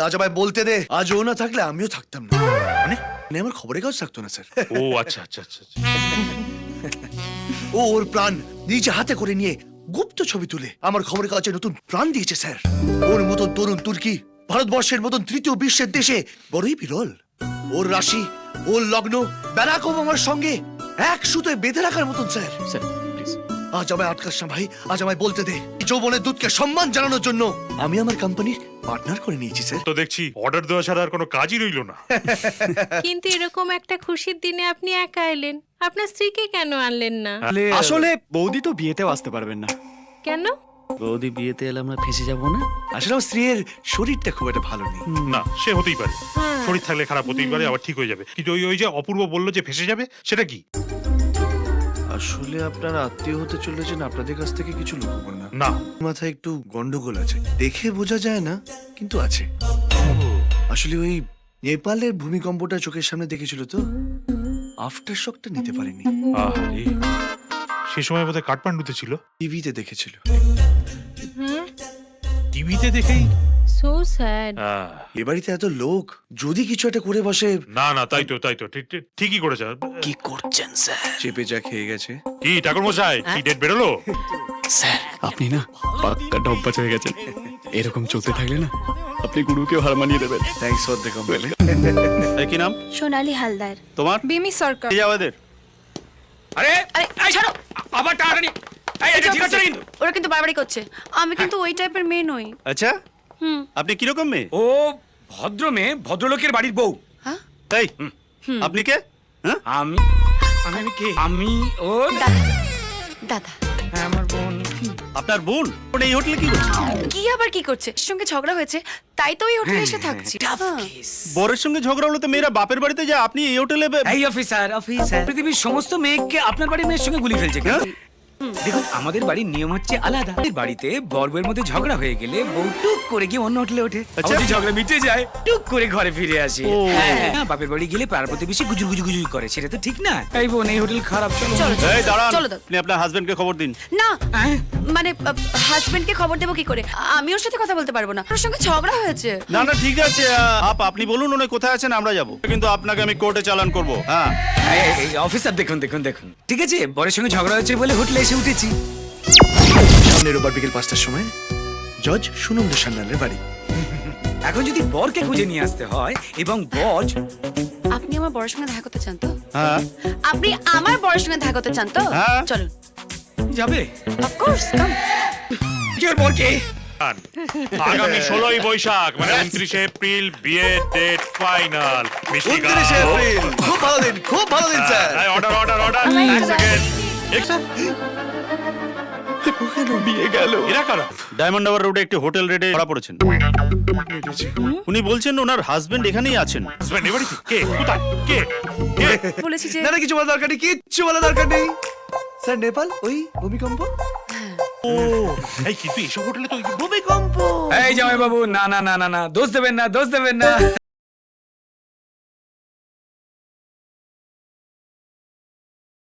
আজ আমায় বলতে দে, আজ ও না থাকলে আমিও থাকতাম না। মানে আমার খবরের কাগজ থাকতো না স্যার। ও আচ্ছা আচ্ছা আচ্ছা আচ্ছা। ও ওর প্রাণ নিজে হাতে করে নিয়ে গুপ্ত ছবি তুলে আমার খবরের কাগজে নতুন প্রাণ দিয়েছে স্যার। ওর মতন তরুণ তুর্কি ভারতবর্ষের মতন তৃতীয় বিশ্বের দেশে বড়ই বিরল। ওর রাশি, ওর লগ্ন ব্যারাক ওবামার সঙ্গে এক সুতোয় বেঁধে রাখার মতন স্যার। Sir please. আজ আমায় আটকাস না ভাই, আজ আমায় বলতে দে। যৌবনের দুধকে সম্মান জানানোর জন্য আমি আমার কোম্পানির পার্টনার করে নিয়েছি স্যার। তো দেখছি অর্ডার দেওয়া ছাড়া আর কোনো কাজই রইল না। কিন্তু এরকম একটা খুশির দিনে আপনি একা এলেন, আপনার স্ত্রীকে কেন আনলেন না? আসলে বৌদি তো বিয়েতেও আসতে পারবেন না। কেন? বৌদি বিয়েতে এলে আমরা ফেঁসে যাবো না। আসলে আমার স্ত্রীর শরীরটা খুব একটা ভালো নেই। না সে হতেই পারে, হ্যাঁ। শরীর থাকলে খারাপ হতেই পারে, আবার ঠিক হয়ে যাবে। কিন্তু ওই ওই যে অপূর্ব বললো যে ফেসে যাবে, সেটা কি? আসলে আপনারা আত্মীয় হতে চলেছেন, আপনাদের কাছ থেকে কিছু লুকোবো না। না মাথায় একটু গন্ডগোল আছে, দেখে বোঝা যায় না কিন্তু আছে। আসলে ওই নেপালের ভূমিকম্পটা চোখের সামনে দেখেছিল তো, আফটার শকটা নিতে পারেনি। আরে সে সময় বোধহয় কাঠমান্ডুতে ছিল, টিভিতে দেখেছিল। হ্যাঁ, টিভিতে দেখেই। So sad. এ বাড়িতে এত লোক, যদি কিছু একটা করে বসে। না না তাই তো ঠিকই করেছে। কি করছেন স্যার? চেপে যা খেয়ে গেছে। কি ঠাকুর মশাই, কি ডেট বেরোলো? স্যার আপনি না পাক্কা ডব্বাচ হয়ে গেছেন। এরকম চলতে থাকলে না আপনি গুরুকেও হার মানিয়ে দেবেন। Thanks for the compliment. কি নাম সোনালী হালদার। তোমার? বিমি সরকার। এই আমাদের আরে আরে ছাড়ো, আবার টানাটানি। এই এটা ঠিক আছে না কিন্তু। ওরা কিন্তু বারবারই করছে। আমি কিন্তু ওই টাইপের মেয়ে নই। আচ্ছা হুম। আপনি কিরকম মেয়ে? ও ভদ্র মেয়ে, ভদ্রলোকের বাড়ির বউ। হ্যাঁ? এই আপনি কে? হ্যাঁ আমি আমি আমি কে? আমি ও দাদা। দাদা। হ্যাঁ, আমার বোন। আপনার বোন? ওটা এই হোটেলে কি করছে? কি আবার কি করছে? এর সঙ্গে ঝগড়া হয়েছে, তাই তো ওই হোটেলে এসে থাকছি। হ্যাঁ। বরের সঙ্গে ঝগড়া হলো তো মেয়েরা বাপের বাড়িতে যায়, আপনি এই হোটেলে এই অফিসার পৃথিবীর সমস্ত মেয়েকে আপনার বাড়ির মেয়ের সঙ্গে গুলি ফেলছে কেন? দেখুন আমাদের বাড়ির নিয়ম হচ্ছে আলাদা। আমাদের বাড়িতে বর বউয়ের মধ্যে ঝগড়া হয়ে গেলে বউ টুক করে গিয়ে অন্য হোটেলে ওঠে। আচ্ছা। যদি ঝগড়া মিটে যায় টুক করে ঘরে ফিরে আসে। ও। হ্যাঁ, বাপের বাড়ি গেলে পাড়ার প্রতিবেশী গুজু গুজু গুজু করে, সেটা তো ঠিক না। এই বোন এই হোটেল খারাপ, চলো। চলো এই দাঁড়ান, চলো দাদা। আপনি আপনার হাজবেন্ডকে খবর দিন। না হ্যাঁ? মানে হাজবেন্ডকে খবর দেবো কি করে? আমি ওর সাথে কথা বলতে পারবো না, ওর সঙ্গে ঝগড়া হয়েছে। না না ঠিক আছে, আপনি বলুন উনি কোথায় আছেন, আমরা যাব। কিন্তু আপনাকে আমি কোর্টে চালান করব। হ্যাঁ এই অফিসার দেখুন দেখুন দেখুন, ঠিক আছে বরের সঙ্গে ঝগড়া হয়েছে বলে হোটেলে এসে উঠেছি। সামনের রোববার বিকেল 5টার সময় জজ সুনন্দ সান্যালের বাড়ি। এখন যদি বরকে খুঁজে নিয়ে আসতে হয় এবং বর আপনি আমার বড়ের সঙ্গে দেখা করতে চান তো? হ্যাঁ আপনি আমার বড়ের সঙ্গে দেখা করতে চান তো? হ্যাঁ। চলুন। যাবে, অফকোর্স কাম। কি ওর বরকে? আগামী 16ই বৈশাখ মানে 29শে এপ্রিল বিয়ে ডেট ফাইনাল। 29শে এপ্রিল, খুব ভালো দিন, খুব ভালো দিন স্যার। অর্ডার অর্ডার অর্ডার, এক সেকেন্ড। বিয়ে গেল। এরা কারা? ডায়মন্ড হারবার রোডে একটি হোটেল রেডে ধরা পড়েছেন। উনি বলছেন ওনার হাজবেন্ড এখানেই আছেন। হাজবেন্ড এবারে কে? কোথায়? কে? কে? বলেছি যে না না, কিছু বলার দরকার নেই, কিচ্ছু বলার দরকার নেই স্যার। নেপাল ওই ভূমিকম্প। ও এই কিন্তু এইসব হোটেলে তো ভূমিকম্প। এই জামাই বাবু, না না না না না, দোষ দেবেন না, দোষ দেবেন না।